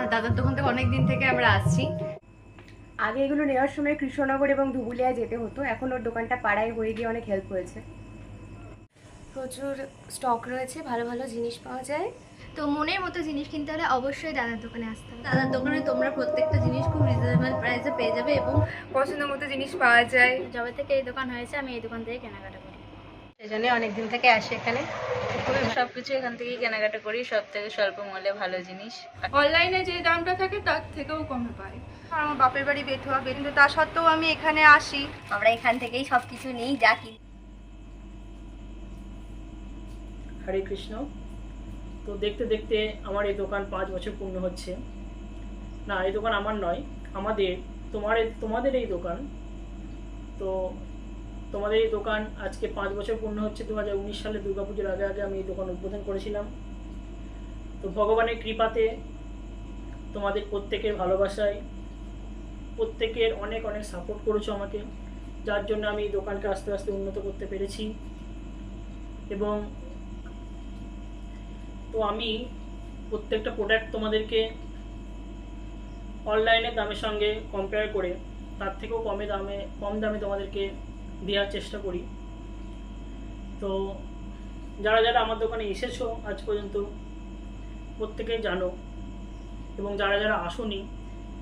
হ্যাঁ, দাদার দোকান থেকে অনেক দিন থেকে আমরা আসছি। আগে এগুলো নেওয়ার সময় কৃষ্ণনগর এবং ধুবুলিয়া যেতে হতো, এখন ওর দোকানটা পাড়ায় হয়ে গিয়ে অনেক হেল্প হয়েছে। প্রচুর স্টক রয়েছে, ভালো ভালো জিনিস পাওয়া যায়। তো মনের মতো জিনিস কিনতে হলে অবশ্যই দাদার দোকানে আসতে হবে। দাদার দোকানে তোমরা প্রত্যেকটা জিনিস খুব রিজনেবল প্রাইসে পেয়ে যাবে এবং পছন্দ মতো জিনিস পাওয়া যায়। যবে থেকে এই দোকান হয়েছে আমি এই দোকান থেকে কেনাকাটা করি, সেই জন্য অনেকদিন থেকে আসি এখানে। খুবই সবকিছু এখান থেকেই কেনাকাটা করি, সব থেকে স্বল্প মূল্যে ভালো জিনিস। অনলাইনে যে দামটা থাকে তার থেকেও কমে পাই। আমার বাপের বাড়ি বেথুয়া, কিন্তু তা সত্ত্বেও আমি এখানে আসি। আমরা এখান থেকেই সব কিছু নিই যা কিনি। হরে কৃষ্ণ। তো দেখতে দেখতে আমার এই দোকান 5 বছর পূর্ণ হচ্ছে। না, এই দোকান আমার নয়, আমাদের তোমাদের এই দোকান। তো তোমাদের এই দোকান আজকে 5 বছর পূর্ণ হচ্ছে। 2019 সালে দুর্গাপুজোর আগে আগে আমি এই দোকান উদ্বোধন করেছিলাম। তো ভগবানের কৃপাতে, তোমাদের প্রত্যেকের ভালোবাসায়, প্রত্যেকের অনেক অনেক সাপোর্ট করেছো আমাকে, যার জন্য আমি এই দোকানকে আস্তে আস্তে উন্নত করতে পেরেছি। এবং তো আমি প্রত্যেকটা প্রোডাক্ট তোমাদেরকে অনলাইনের দামের সঙ্গে কম্পেয়ার করে তার থেকেও কম দামে তোমাদেরকে দেওয়ার চেষ্টা করি। তো যারা যারা আমার দোকানে এসেছো আজ পর্যন্ত প্রত্যেকেই জানো, এবং যারা যারা আসোনি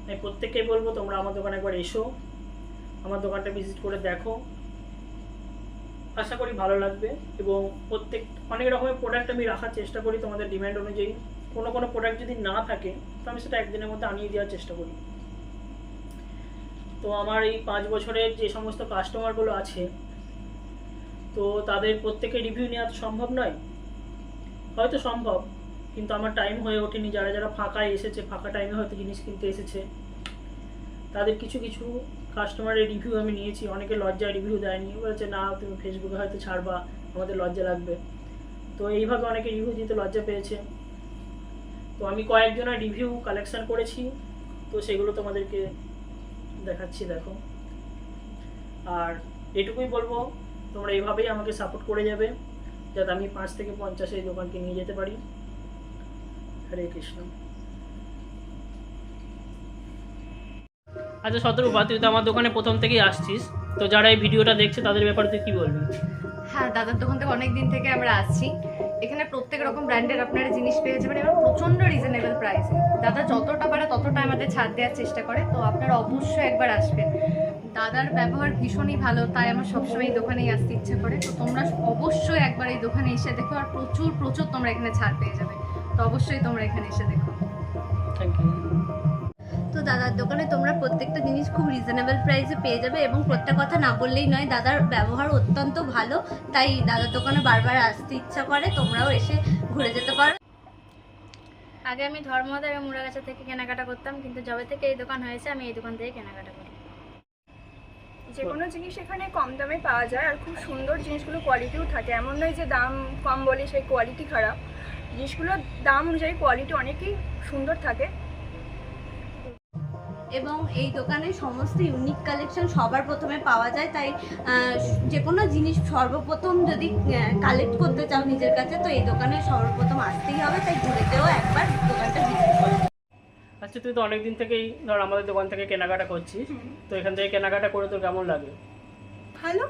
আমি প্রত্যেককেই বলবো তোমরা আমার দোকানে একবার এসো, আমার দোকানটা ভিজিট করে দেখো। আশা করি ভালো লাগবে। এবং অনেক রকমের প্রোডাক্ট আমি রাখার চেষ্টা করি তোমাদের ডিমান্ড অনুযায়ী। কোনো প্রোডাক্ট যদি না থাকে তো আমি সেটা একদিনের মধ্যে আনিয়ে দেওয়ার চেষ্টা করি। তো আমার এই 5 বছরের যে সমস্ত কাস্টমারগুলো আছে, তো তাদের প্রত্যেকের রিভিউ নেওয়া তো সম্ভব নয়, হয়তো সম্ভব কিন্তু আমার টাইম হয়ে ওঠেনি। যারা যারা ফাঁকায় এসেছে, ফাঁকা টাইমে হয়তো জিনিস কিনতে এসেছে, তাদের কিছু কিছু কাস্টমারের রিভিউ আমি নিয়েছি। অনেকে লজ্জায় রিভিউ দেয়নি, বলেছে না তুমি ফেসবুকে হয়তো ছাড়বা, আমাদের লজ্জা লাগবে। তো এইভাবে অনেকে রিভিউ দিতে লজ্জা পেয়েছে। তো আমি কয়েকজনের রিভিউ কালেকশন করেছি, তো সেগুলো তোমাদেরকে দেখাচ্ছি, দেখো। আর এটুকুই বলবো, তোমরা এইভাবেই আমাকে সাপোর্ট করে যাবে যাতে আমি 5 থেকে 50 এই দোকানকে নিয়ে যেতে পারি। হরে কৃষ্ণ। আচ্ছা শতরূপা, তুই তো আমার দোকানে প্রথম থেকেই আসছিস, তো যারা এই ভিডিওটা দেখছে তাদের ব্যাপারে তুই কি বলবি? হ্যাঁ, দাদার দোকান থেকে অনেক দিন থেকে আমরা আসছি। এখানে প্রত্যেক রকম ব্র্যান্ডের আপনারা জিনিস পেয়ে যাবেন এবং প্রচণ্ড রিজনেবল প্রাইসে। দাদা যতটা পারে ততটা আমাদের ছাড় দেওয়ার চেষ্টা করে, তো আপনারা অবশ্যই একবার আসবেন। দাদার ব্যবহার ভীষণই ভালো, তাই আমার সবসময় এই দোকানেই আসতে ইচ্ছে করে। তো তোমরা অবশ্যই একবার এই দোকানে এসে দেখো, আর প্রচুর প্রচুর তোমরা এখানে ছাড় পেয়ে যাবে। তো অবশ্যই তোমরা এখানে এসে দেখো। Thank you. তো দাদার দোকানে তোমরা প্রত্যেকটা জিনিস খুব রিজনেবল প্রাইসে পেয়ে যাবে এবং প্রত্যেক কথা না বললেই নয়, দাদার ব্যবহার অত্যন্ত ভালো, তাই দাদার দোকানে বারবার আসতে ইচ্ছা করে। তোমরাও এসে ঘুরে যেতে পারো। আগে আমি ধর্মদা এবং মুড়াগাছা থেকে কেনাকাটা করতাম, কিন্তু যবে থেকে এই দোকান হয়েছে আমি এই দোকান থেকে কেনাকাটা করি। যে কোনো জিনিস এখানে কম দামে পাওয়া যায়, আর খুব সুন্দর জিনিসগুলো কোয়ালিটিও থাকে। এমন নয় যে দাম কম বলে সেই কোয়ালিটি খারাপ। জিনিসগুলোর দাম অনুযায়ী কোয়ালিটি অনেকই সুন্দর থাকে। এবং এই দোকানে সমস্ত ইউনিক কালেকশন সবার প্রথমে পাওয়া যায়, তাই যে কোনো জিনিস সর্বপ্রথম যদি কালেক্ট করতে চাও নিজের কাছে, তো এই দোকানে সর্বপ্রথম আসতেই হবে। তাই ঘুরেতেও একবার দোকানটা ভিজিট করো। আচ্ছা, তুই তো অনেকদিন থেকেই ধর আমাদের দোকান থেকে কেনাকাটা করছিস, তো এখান থেকে কেনাকাটা করে তোর কেমন লাগে? ভালো,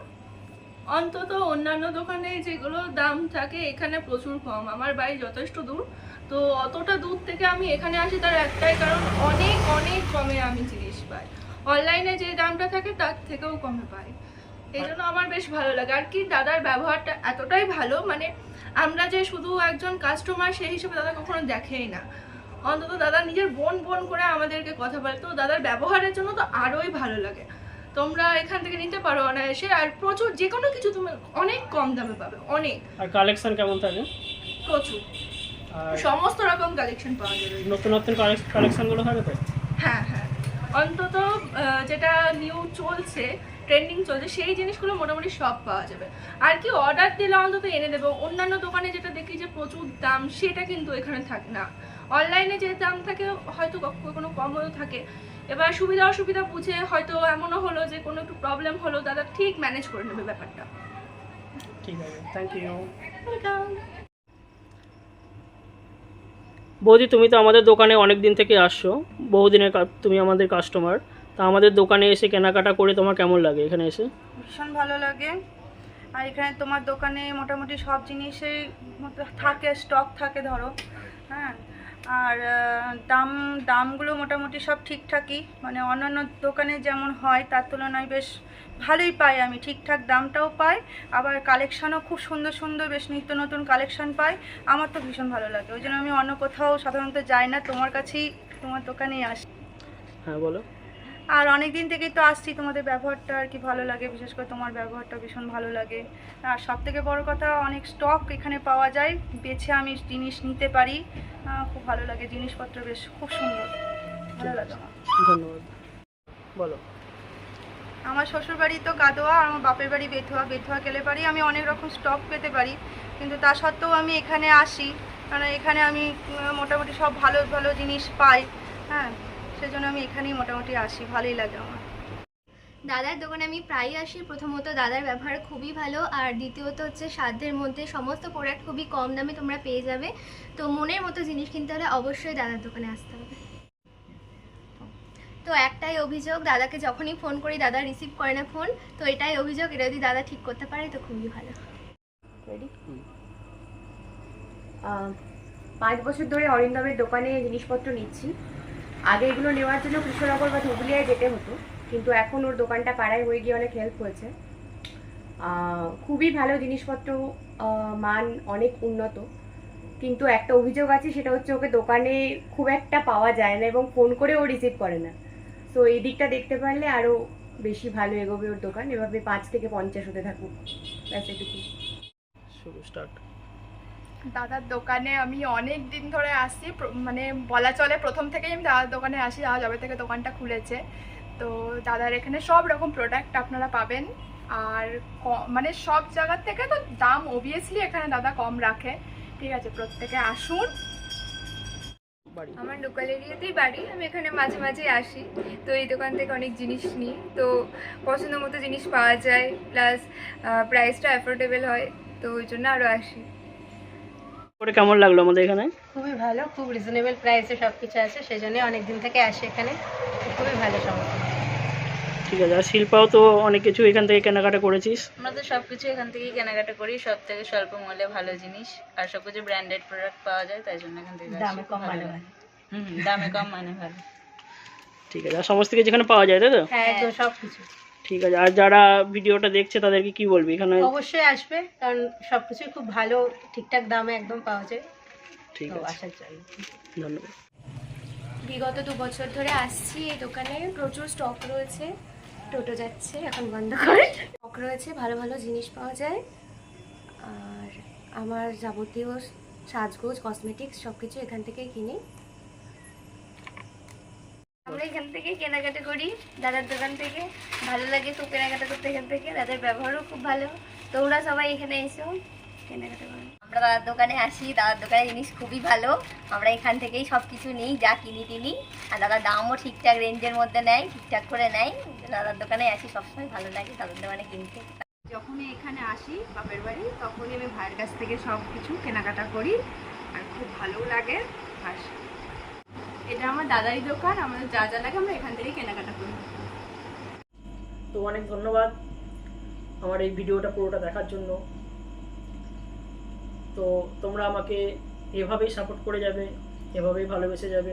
অন্তত অন্যান্য দোকানে যেগুলো দাম থাকে এখানে প্রচুর কম। আমার বাড়ি যথেষ্ট দূর, তো অতটা দূর থেকে আমি এখানে আসি তার একটাই কারণ, অনেক অনেক কমে আমি জিনিস পাই। অনলাইনে যে দামটা থাকে তার থেকেও কমে পাই, এই জন্য আমার বেশ ভালো লাগে। আর কি দাদার ব্যবহারটা এতটাই ভালো, মানে আমরা যে শুধু একজন কাস্টমার সেই হিসেবে দাদা কখনো দেখেই না। অন্তত দাদা নিজের বোন বোন করে আমাদেরকে কথা বলে, তো দাদার ব্যবহারের জন্য তো আরোই ভালো লাগে। তোমরা এখান থেকে নিতে পারো অনায়াসে, আর প্রচুর যে কোনো কিছু তুমি অনেক কম দামে পাবে, অনেক। আর কালেকশন কেমন থাকে? প্রচুর, আর সমস্ত রকম কালেকশন পাওয়া যাবে। নতুন নতুন কালেকশনগুলো থাকে তো? হ্যাঁ হ্যাঁ, অন্তত যেটা নিউ চলছে, ট্রেন্ডিং চলছে, সেই জিনিসগুলো মোটামুটি সব পাওয়া যাবে। আর কি অর্ডার দিলে অন্তত এনে দেবো। অন্যান্য দোকানে যেটা দেখি যে প্রচুর দাম, সেটা কিন্তু এখানে থাকে না। অনলাইনে যে দাম থাকে হয়তো কোনো কমও থাকে। এবার সুবিধা অসুবিধা বুঝে হয়তো এমনও হলো যে কোনো একটু প্রবলেম হলো, দাদা ঠিক ম্যানেজ করে নেবে ব্যাপারটা। ঠিক আছে, থ্যাংক ইউ। ওয়েলকাম। বৌদি, তুমি তো আমাদের দোকানে অনেক দিন থেকে আসছো, বহুদিনের তুমি আমাদের কাস্টমার। তা আমাদের দোকানে এসে কেনাকাটা করে তোমার কেমন লাগে এখানে এসে? ভীষণ ভালো লাগে। আর এখানে তোমার দোকানে মোটামুটি সব জিনিসেই থাকে, স্টক থাকে ধরো, হ্যাঁ। আর দামগুলো মোটামুটি সব ঠিকঠাকই, মানে অন্যান্য দোকানে যেমন হয় তার তুলনায় বেশ ভালোই পাই আমি, ঠিকঠাক দামটাও পাই, আবার কালেকশানও খুব সুন্দর সুন্দর, বেশ নিত্য নতুন কালেকশান পাই। আমার তো ভীষণ ভালো লাগে, ওই জন্য আমি অন্য কোথাও সাধারণত যাই না, তোমার কাছেই, তোমার দোকানেই আসি। হ্যাঁ বলো। আর অনেক দিন থেকেই তো আসছি, তোমাদের ব্যবহারটা আর কি ভালো লাগে, বিশেষ করে তোমার ব্যবহারটা ভীষণ ভালো লাগে। আর সব থেকে বড় কথা, অনেক স্টক এখানে পাওয়া যায়, বেছে আমি জিনিস নিতে পারি, খুব ভালো লাগে, জিনিসপত্র বেশ খুব সুন্দর, ভালো লাগে আমার। ধন্যবাদ। বলো। আমার শ্বশুরবাড়ি তো গাদোয়া, আর আমার বাপের বাড়ি বেথুয়া গেলে পারি আমি অনেক রকম স্টক পেতে পারি, কিন্তু তা সত্ত্বেও আমি এখানে আসি, কারণ এখানে আমি মোটামুটি সব ভালো ভালো জিনিস পাই, হ্যাঁ, সেজন্য আমি এখানেই মোটামুটি আসি, ভালোই লাগে আমার। দাদার দোকানে আমি প্রায়ই আসি। প্রথমত দাদার ব্যবহার খুবই ভালো, আর দ্বিতীয়ত হচ্ছে সাধ্যের মধ্যে সমস্ত প্রোডাক্ট খুবই কম দামে তোমরা পেয়ে যাবে। তো মনের মতো জিনিস কিনতে হলে অবশ্যই দাদার দোকানে আসতে হবে। তো একটাই অভিযোগ, দাদাকে যখনই ফোন করি দাদা রিসিভ করে না ফোন, তো এটাই অভিযোগ, এটা যদি দাদা ঠিক করতে পারে তো খুবই ভালো। রেডি? 5 বছর ধরে অরিন্দমের দোকানে জিনিসপত্র নিচ্ছি। আগে এগুলো নেওয়ার জন্য কৃষ্ণনগর বা ধুবুলিয়ায় যেতে হতো, কিন্তু এখন ওর দোকানটা পাড়ায় হয়ে গিয়ে অনেক হেল্প হয়েছে। খুবই ভালো জিনিসপত্র, মান অনেক উন্নত, কিন্তু একটা অভিযোগ আছে, সেটা হচ্ছে ওকে দোকানে খুব একটা পাওয়া যায় না এবং ফোন করে ও রিসিভ করে না। তো এই দিকটা দেখতে পারলে আরও বেশি ভালো এগোবে ওর দোকান, এভাবে 5 থেকে 50 হতে থাকুক, ব্যাস এটুকু। শুরু স্টার্ট। দাদার দোকানে আমি অনেক দিন ধরে আসি, মানে বলা চলে প্রথম থেকেই আমি দাদার দোকানে আসি, দাদা যবে থেকে দোকানটা খুলেছে। তো দাদার এখানে সব রকম প্রোডাক্ট আপনারা পাবেন, আর মানে সব জায়গার থেকে তো দাম অবভিয়াসলি এখানে দাদা কম রাখে, ঠিক আছে, প্রত্যেকে আসুন। আমার লোকাল এরিয়াতেই বাড়ি, আমি এখানে মাঝে মাঝে আসি, তো এই দোকান থেকে অনেক জিনিস নিই, তো পছন্দ মতো জিনিস পাওয়া যায়, প্লাস প্রাইসটা অ্যাফোর্ডেবল হয়, তো ওই জন্য আরও আসি। করে কেমন লাগলো আমাদের এখানে? খুবই ভালো, খুব রিজনেবল প্রাইসে সব কিছু আছে, সেই জন্যই অনেক দিন থেকে আসি এখানে, খুবই ভালো সমস্ত। ঠিক আছে। আর শিল্পাও তো অনেক কিছু এখান থেকে কেনাকাটা করেছিস। আমরা তো সব কিছু এখান থেকেই কেনাকাটা করি, সব থেকে স্বল্প মূল্যে ভালো জিনিস, আর সব কিছু ব্র্যান্ডেড প্রোডাক্ট পাওয়া যায়, তাই জন্য এখান থেকে দামে কম মানে ভালো। দামে কম মানে ভালো। ঠিক আছে। আর সমস্ত কিছু এখানে পাওয়া যায়, তাই তো? হ্যাঁ, একদম সব কিছু। ঠিক আছে। আর যারা ভিডিওটা দেখছে তাদেরকে কি বলবি এখানে? অবশ্যই আসবে, কারণ সব কিছুই খুব ভালো, ঠিকঠাক দামে একদম পাওয়া যায়, ঠিক তো আছে, আসার জন্য ধন্যবাদ। বিগত 2 বছর ধরে আসছি এই দোকানে, প্রচুর স্টক রয়েছে, টোটো যাচ্ছে এখন বন্ধ করে, স্টক রয়েছে, ভালো ভালো জিনিস পাওয়া যায়, আর আমার যাবতীয় সাজগোজ কসমেটিক্স সব কিছু এখান থেকেই কিনি। আমরা এখান থেকে কেনাকাটা করি, দাদার দোকান থেকে, ভালো লাগে খুব কেনাকাটা করতে এখান থেকে, দাদার ব্যবহারও খুব ভালো, তোমরা সবাই এখানে এসো কেনাকাটা করো। আমরা দাদার দোকানে আসি, দাদার দোকানে জিনিস খুবই ভালো, আমরা এখান থেকেই সব কিছু নিই, যা কিনি, আর দাদার দামও ঠিকঠাক রেঞ্জের মধ্যে নেয়, ঠিকঠাক করে নেয়, দাদার দোকানে আসি, সবসময় ভালো লাগে দাদার দোকানে কিনতে। যখনই এখানে আসি বাপের বাড়ি, তখনই আমি ভাইয়ের কাছ থেকে সব কিছু কেনাকাটা করি, আর খুব ভালোও লাগে। আর এটা আমার দাদারই দোকান, আমাদের যা যা লাগে আমরা এখান থেকেই কেনাকাটা করি। তো অনেক ধন্যবাদ আমার এই ভিডিওটা পুরোটা দেখার জন্য। তো তোমরা আমাকে এভাবেই সাপোর্ট করে যাবে, এভাবেই ভালোবেসে যাবে,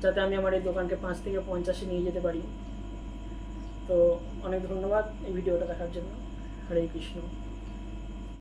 যাতে আমি আমার এই দোকানকে 5 থেকে 50 নিয়ে যেতে পারি। তো অনেক ধন্যবাদ এই ভিডিওটা দেখার জন্য। হরে কৃষ্ণ।